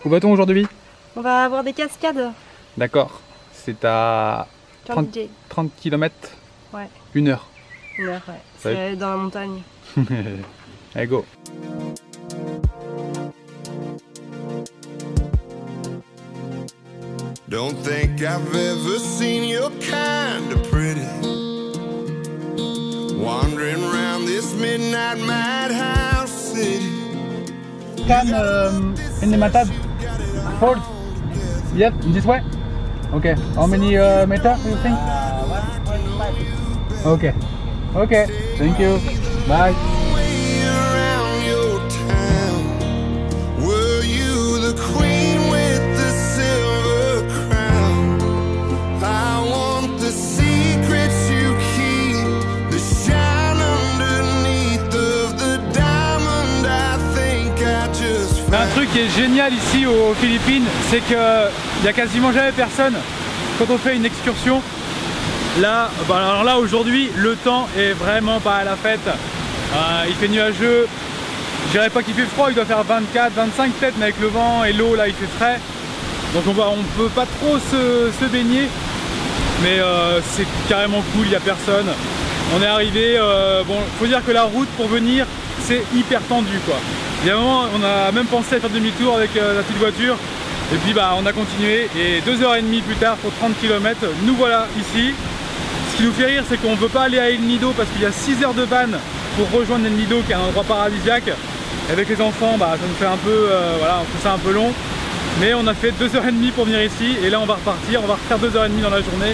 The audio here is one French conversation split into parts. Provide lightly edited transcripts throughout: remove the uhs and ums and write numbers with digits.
Où va-t-on aujourd'hui? On va voir des cascades. D'accord. C'est à 30 km. Ouais. 1 heure. 1 heure, ouais. C'est dans la montagne. Allez, go. Don't think I've ever seen your kind of pretty. Wandering around this midnight madhouse city. Can in the Matad Falls? Yep, this way? Okay. How many meters do you think? 1.5. Okay. Okay. Thank you. Bye. Un truc qui est génial ici aux Philippines, c'est qu'il n'y a quasiment jamais personne quand on fait une excursion. Là, alors là aujourd'hui, le temps est vraiment pas à la fête. Il fait nuageux. Je dirais pas qu'il fait froid, il doit faire 24, 25 peut-être, mais avec le vent et l'eau là, il fait frais. Donc on peut pas trop se baigner, mais c'est carrément cool, il n'y a personne. On est arrivé, bon, faut dire que la route pour venir, c'est hyper tendu quoi. Il y a un moment, on a même pensé à faire demi-tour avec la petite voiture. Et puis bah, on a continué et 2h30 plus tard pour 30 km, nous voilà ici. Ce qui nous fait rire, c'est qu'on ne peut pas aller à El Nido parce qu'il y a 6 heures de van pour rejoindre El Nido qui est un endroit paradisiaque. Avec les enfants, bah, ça nous fait un peu, voilà, on trouve ça un peu long. Mais on a fait 2h30 pour venir ici et là on va repartir, on va refaire 2h30 dans la journée.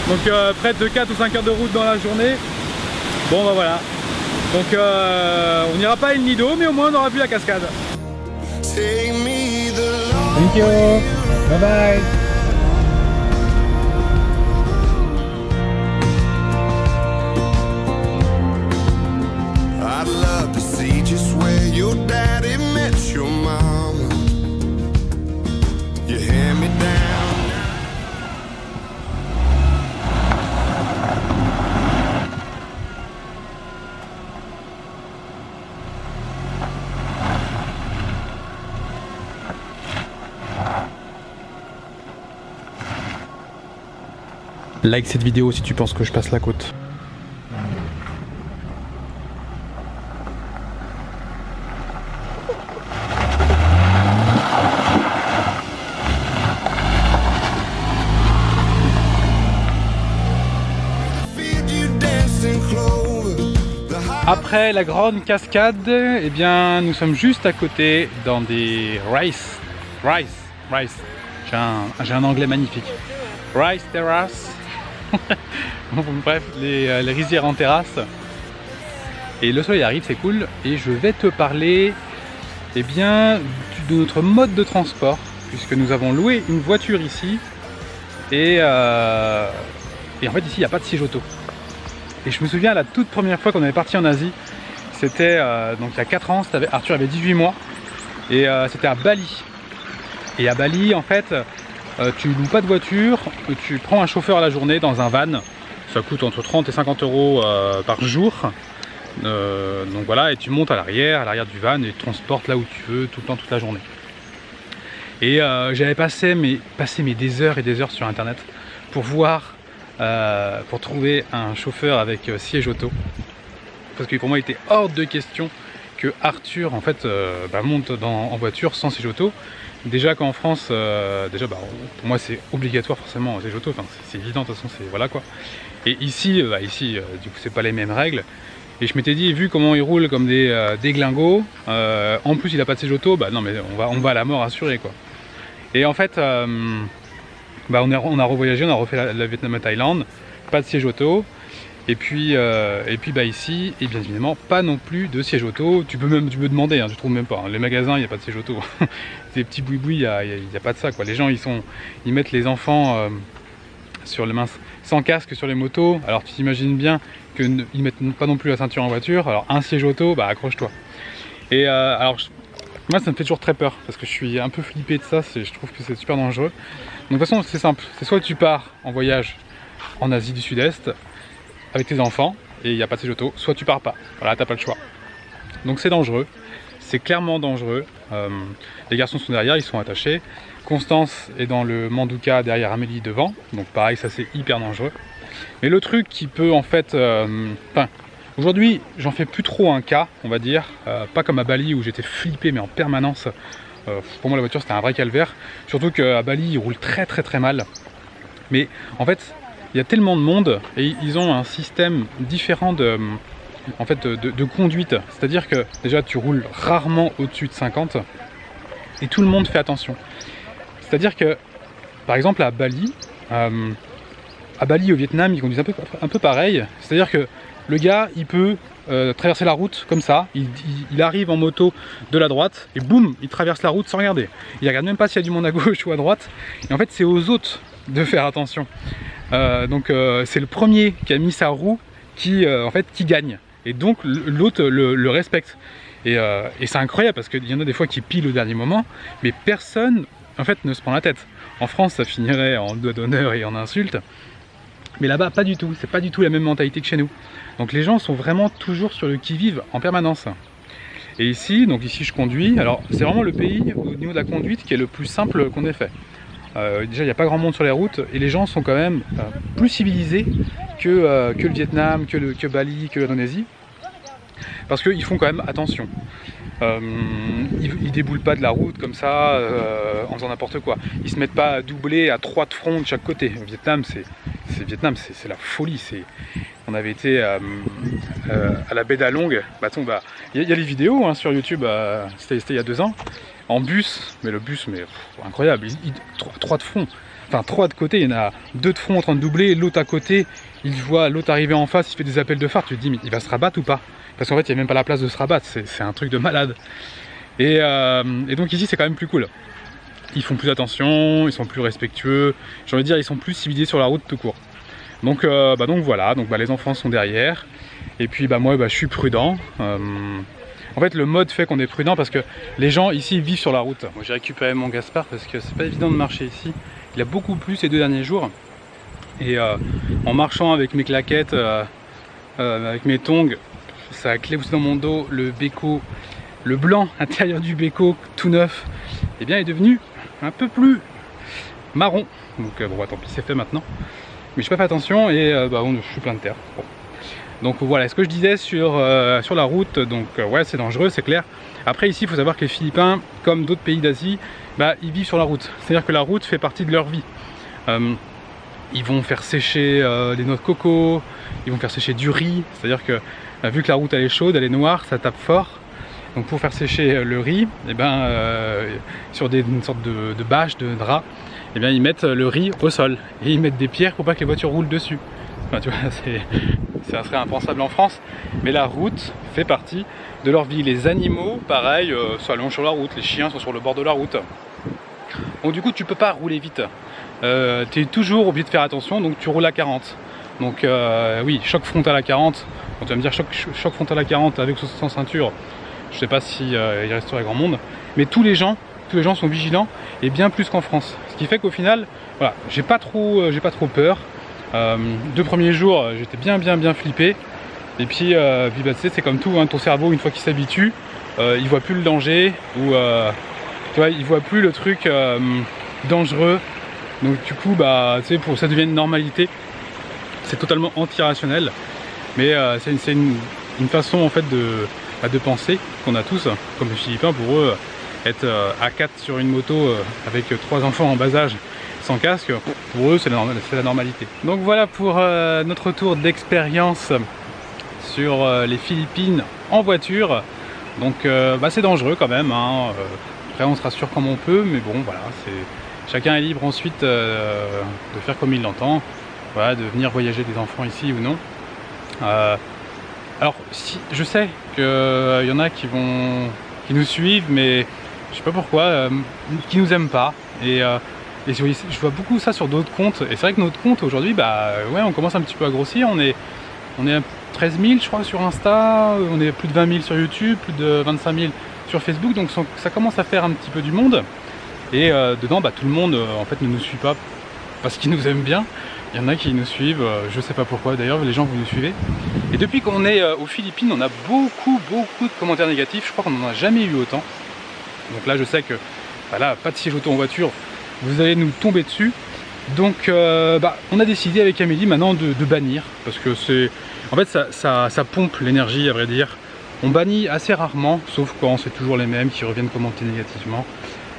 Donc près de 4 ou 5 heures de route dans la journée. Bon bah voilà. Donc on n'ira pas à El Nido, mais au moins on aura vu la cascade. Thank you. Bye bye. I'd love to see just where your daddy met your mama. You hand me down. Like cette vidéo si tu penses que je passe la côte. Après la grande cascade, eh bien, nous sommes juste à côté dans des rice. J'ai un anglais magnifique. Rice terrace. Bref, les rizières en terrasse. Et le soleil arrive, c'est cool. Et je vais te parler eh bien, de notre mode de transport, puisque nous avons loué une voiture ici. Et en fait ici il n'y a pas de siège auto. Et je me souviens la toute première fois qu'on avait parti en Asie, c'était donc il y a 4 ans, Arthur avait 18 mois. Et c'était à Bali. Et à Bali en fait, tu loues pas de voiture, tu prends un chauffeur à la journée dans un van. Ça coûte entre 30 et 50 euros par jour. Donc voilà, et tu montes à l'arrière du van et tu transportes là où tu veux, tout le temps, toute la journée. Et j'avais passé des heures et des heures sur internet pour voir, pour trouver un chauffeur avec siège auto. Parce que pour moi il était hors de question que Arthur en fait monte en voiture sans siège auto. Déjà qu'en France, pour moi c'est obligatoire forcément siège auto, enfin, c'est évident de toute façon, c'est voilà quoi. Et ici, du coup c'est pas les mêmes règles. Et je m'étais dit, vu comment il roule comme des glingos, en plus il a pas de siège auto, bah non mais on va à la mort assurée quoi. Et en fait, on a revoyagé, on a refait la Vietnam à Thaïlande, pas de siège auto. Et puis ici, et bien évidemment, pas non plus de siège auto. Tu peux demander, hein, tu trouves même pas. Hein. Les magasins, il n'y a pas de siège auto. Des petits boui-boui, il n'y a pas de ça quoi. Les gens, ils mettent les enfants sur les mains sans casque sur les motos. Alors tu t'imagines bien qu'ils mettent pas non plus la ceinture en voiture. Alors un siège auto, bah accroche-toi. Et moi ça me fait toujours très peur parce que je suis un peu flippé de ça. Je trouve que c'est super dangereux. Donc de toute façon c'est simple. C'est soit tu pars en voyage en Asie du Sud-Est avec tes enfants et il n'y a pas de siège auto, soit tu pars pas. Voilà, t'as pas le choix. Donc c'est dangereux. c'est clairement dangereux. Les garçons sont derrière, ils sont attachés. Constance est dans le Manduka derrière Amélie devant, donc pareil, ça c'est hyper dangereux. Mais le truc qui peut en fait... aujourd'hui, j'en fais plus trop un cas, on va dire. Pas comme à Bali où j'étais flippé, mais en permanence. Pour moi, la voiture, c'était un vrai calvaire. Surtout qu'à Bali, ils roulent très mal. Mais en fait, il y a tellement de monde et ils ont un système différent de conduite. C'est-à-dire que déjà, tu roules rarement au-dessus de 50 et tout le monde fait attention. C'est-à-dire que, par exemple, à Bali au Vietnam, ils conduisent un peu pareil. C'est-à-dire que le gars, il peut traverser la route comme ça. Il arrive en moto de la droite et boum, il traverse la route sans regarder. Il regarde même pas s'il y a du monde à gauche ou à droite. Et en fait, c'est aux autres de faire attention. Donc, c'est le premier qui a mis sa roue qui gagne. Et donc, l'autre le respecte. Et c'est incroyable parce qu'il y en a des fois qui pilent au dernier moment, mais personne en fait ne se prend la tête. En France, ça finirait en doigt d'honneur et en insulte. Mais là-bas, pas du tout. C'est pas du tout la même mentalité que chez nous. Donc les gens sont vraiment toujours sur le qui-vive en permanence. Et ici, je conduis. Alors c'est vraiment le pays au niveau de la conduite qui est le plus simple qu'on ait fait. Déjà, il n'y a pas grand monde sur les routes et les gens sont quand même plus civilisés que le Vietnam, que Bali, que l'Indonésie. Parce qu'ils font quand même attention. Ils déboulent pas de la route comme ça en faisant n'importe quoi. Ils se mettent pas à doubler à 3 de front de chaque côté. Au Vietnam, c'est la folie. On avait été à la baie d'Along. Il y a les vidéos sur YouTube. C'était il y a 2 ans. En bus, mais le bus, incroyable. 3 de front. Enfin 3 de côté. Il y en a 2 de front en train de doubler. L'autre à côté, il voit l'autre arriver en face. Il fait des appels de phare. Tu te dis, mais il va se rabattre ou pas? Parce qu'en fait, il n'y a même pas la place de se rabattre. C'est un truc de malade. Et donc ici, c'est quand même plus cool. Ils font plus attention, ils sont plus respectueux. J'ai envie de dire, ils sont plus civilisés sur la route tout court. Donc voilà, les enfants sont derrière. Et puis moi, je suis prudent. En fait, le mode fait qu'on est prudent parce que les gens ici vivent sur la route. Moi, j'ai récupéré mon Gaspard parce que c'est pas évident de marcher ici. Il a beaucoup plu ces 2 derniers jours. Et en marchant avec mes claquettes, avec mes tongs, ça a clé aussi dans mon dos, le béco, le blanc intérieur du béco tout neuf, est devenu un peu plus marron. Donc tant pis, c'est fait maintenant. Mais je n'ai pas fait attention et je suis plein de terre. Bon. Donc voilà, ce que je disais sur la route, ouais, c'est dangereux, c'est clair. Après ici, il faut savoir que les Philippins, comme d'autres pays d'Asie, ils vivent sur la route. C'est-à-dire que la route fait partie de leur vie. Ils vont faire sécher des noix de coco, ils vont faire sécher du riz, c'est-à-dire que vu que la route elle est chaude, elle est noire, ça tape fort. Donc pour faire sécher le riz, sur une sorte de bâche, de drap, ils mettent le riz au sol et ils mettent des pierres pour pas que les voitures roulent dessus. Enfin, tu vois, ça serait impensable en France, mais la route fait partie de leur vie. Les animaux, pareil, s'allongent sur la route, les chiens sont sur le bord de la route. Donc du coup, tu peux pas rouler vite. Tu es toujours obligé de faire attention, donc tu roules à 40. Donc oui, choc frontal à 40. Quand tu vas me dire choc frontal à 40 avec ou sans ceinture, je sais pas si il resterait grand monde. Mais tous les gens sont vigilants et bien plus qu'en France. Ce qui fait qu'au final, voilà, j'ai pas trop peur. 2 premiers jours, j'étais bien flippé. Et puis, c'est comme tout, ton cerveau, une fois qu'il s'habitue, il voit plus le danger ou tu vois, il voit plus le truc dangereux. Donc du coup, pour que ça devienne une normalité, c'est totalement anti-rationnel. Mais c'est une façon en fait de penser qu'on a tous, comme les Philippins. Pour eux, être à 4 sur une moto avec 3 enfants en bas âge sans casque, pour eux c'est la normalité. Donc voilà pour notre tour d'expérience sur les Philippines en voiture. Donc c'est dangereux quand même, hein. Après on se rassure comme on peut, mais bon voilà, chacun est libre ensuite de faire comme il l'entend, voilà, de venir voyager des enfants ici ou non. Alors je sais qu'il y en a qui nous suivent, mais je sais pas pourquoi, qui nous aiment pas. Et je vois beaucoup ça sur d'autres comptes. Et c'est vrai que notre compte aujourd'hui, ouais, on commence un petit peu à grossir. On est à 13 000 je crois sur Insta, on est plus de 20 000 sur YouTube, plus de 25 000 sur Facebook. Donc ça commence à faire un petit peu du monde. Et dedans, tout le monde en fait ne nous suit pas parce qu'ils nous aiment bien. Il y en a qui nous suivent, je sais pas pourquoi d'ailleurs, les gens vous nous suivez. Et depuis qu'on est aux Philippines, on a beaucoup de commentaires négatifs, je crois qu'on n'en a jamais eu autant. Donc là je sais que, voilà, pas de siège auto en voiture, vous allez nous tomber dessus. Donc on a décidé avec Amélie maintenant de bannir, parce que c'est, en fait ça pompe l'énergie à vrai dire. On bannit assez rarement, sauf quand c'est toujours les mêmes qui reviennent commenter négativement.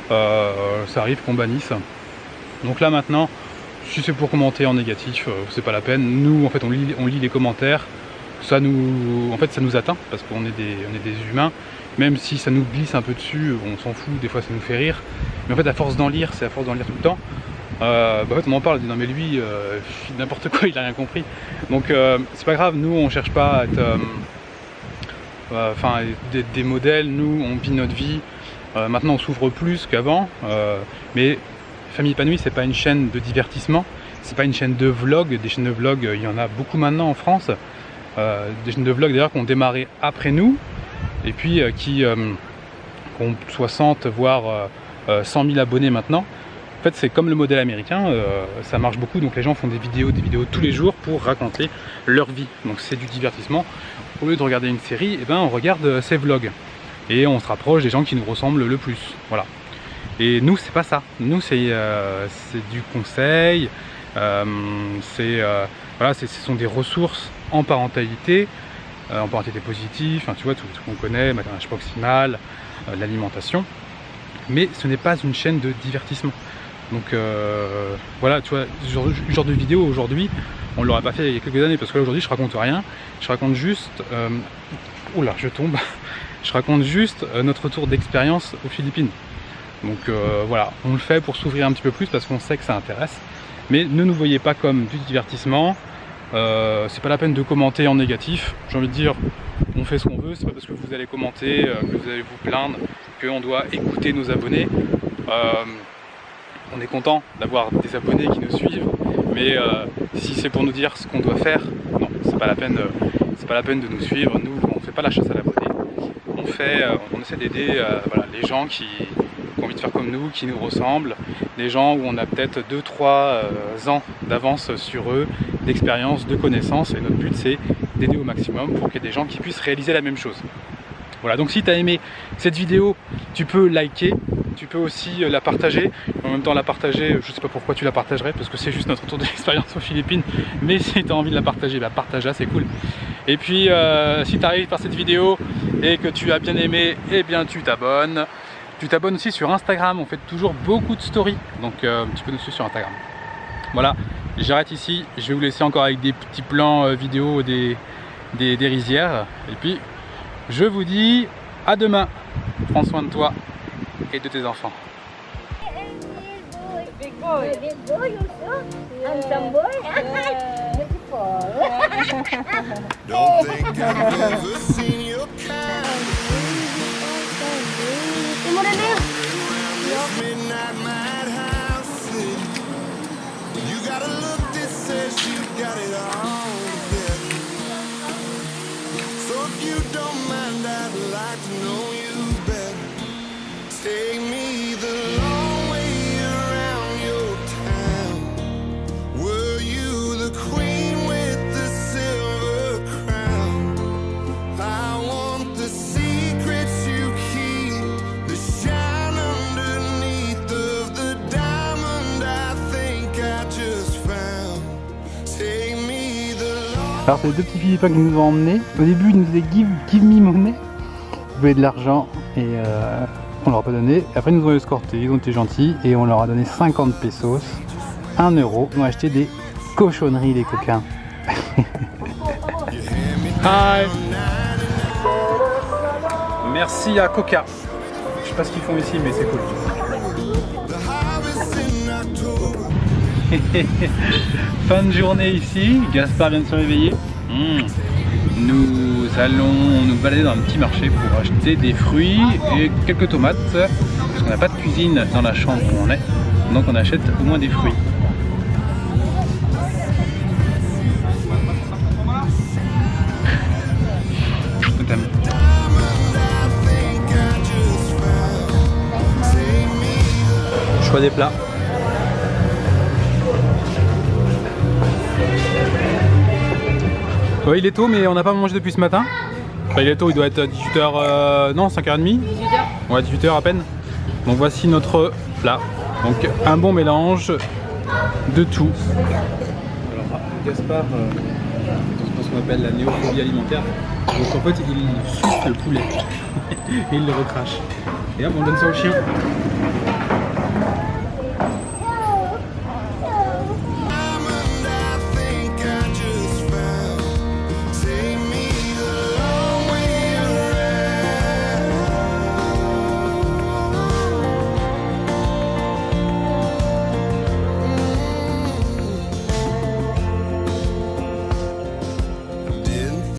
Ça arrive qu'on bannisse. Donc là maintenant, si c'est pour commenter en négatif, c'est pas la peine. Nous en fait on lit les commentaires. Ça nous atteint parce qu'on est des humains. Même si ça nous glisse un peu dessus, on s'en fout, des fois ça nous fait rire. Mais en fait à force d'en lire, c'est à force d'en lire tout le temps. En fait on en parle, on dit non mais lui, n'importe quoi, il a rien compris. Donc c'est pas grave, nous on cherche pas à être des modèles, nous on vit notre vie. Maintenant on s'ouvre plus qu'avant, mais Famille Épanouie c'est pas une chaîne de divertissement, c'est pas une chaîne de vlog. Des chaînes de vlog il y en a beaucoup maintenant en France, des chaînes de vlog d'ailleurs qui ont démarré après nous et puis qui ont 60 voire 100 000 abonnés maintenant. En fait c'est comme le modèle américain, ça marche beaucoup, donc les gens font des vidéos tous les jours pour raconter leur vie, donc c'est du divertissement. Au lieu de regarder une série, eh ben, on regarde ces vlogs et on se rapproche des gens qui nous ressemblent le plus, voilà. Et nous c'est pas ça, nous c'est du conseil, voilà, ce sont des ressources en parentalité positive, enfin, tu vois, tout ce qu'on connaît, maternage proximal, l'alimentation, mais ce n'est pas une chaîne de divertissement. Donc voilà, tu vois, ce genre de vidéo aujourd'hui, on ne l'aurait pas fait il y a quelques années, parce que là aujourd'hui je raconte rien, je raconte juste, oula, je tombe, je raconte juste notre retour d'expérience aux Philippines. Donc voilà, on le fait pour s'ouvrir un petit peu plus parce qu'on sait que ça intéresse, mais ne nous voyez pas comme du divertissement. C'est pas la peine de commenter en négatif, j'ai envie de dire, on fait ce qu'on veut, c'est pas parce que vous allez commenter, que vous allez vous plaindre, qu'on doit écouter nos abonnés. On est content d'avoir des abonnés qui nous suivent, mais si c'est pour nous dire ce qu'on doit faire, non, c'est pas la peine de nous suivre. Nous on fait pas la chasse à l'abonné, on essaie d'aider voilà, les gens qui ont envie de faire comme nous, qui nous ressemblent, des gens où on a peut-être 2-3 ans d'avance sur eux, d'expérience, de connaissances, et notre but c'est d'aider au maximum pour qu'il y ait des gens qui puissent réaliser la même chose. Voilà, donc si tu as aimé cette vidéo, tu peux liker, tu peux aussi la partager. En même temps la partager, je sais pas pourquoi tu la partagerais, parce que c'est juste notre retour d'expérience aux Philippines, mais si tu as envie de la partager, bah partage-la, c'est cool. Et puis si tu arrives par cette vidéo et que tu as bien aimé, eh bien tu t'abonnes. Tu t'abonnes aussi sur Instagram, on fait toujours beaucoup de stories, donc tu peux nous suivre sur Instagram. Voilà, j'arrête ici, je vais vous laisser encore avec des petits plans vidéo des rizières. Et puis, je vous dis à demain. Prends soin de toi et de tes enfants. Big boy. Big boy also. Handsome boy. Beautiful. Don't think I've ever seen your kind. This midnight madhouse, you got a look that says you got it all together. So if you don't mind, I'd like to know you better. Take me the long way around your town. Were you the queen with the silver crown? I want the secrets you keep, the shine underneath of the diamond I think I just found. Take me the long. Alors c'est les deux petits Philippins qui nous ont emmenés. Au début ils nous disaient give me money. Ils voulaient de l'argent et on leur a pas donné. Après ils nous ont escortés, ils ont été gentils et on leur a donné 50 pesos, 1 euro. Ils ont acheté des cochonneries les coquins. Hi. Merci à Coca. Je sais pas ce qu'ils font ici mais c'est cool. Fin de journée ici, Gaspard vient de se réveiller. Nous allons nous balader dans un petit marché pour acheter des fruits et quelques tomates parce qu'on n'a pas de cuisine dans la chambre où on est, donc on achète au moins des fruits. Je t'aime. Choix des plats. Ouais, il est tôt, mais on n'a pas mangé depuis ce matin. Enfin, il est tôt, il doit être 18h, non, 5h30. 18h. Ouais, 18h à peine. Donc voici notre plat. Donc un bon mélange de tout. Alors Gaspard, c'est ce qu'on appelle la néophobie alimentaire. Donc en fait, il suce le poulet et il le recrache. Et hop, on donne ça au chien.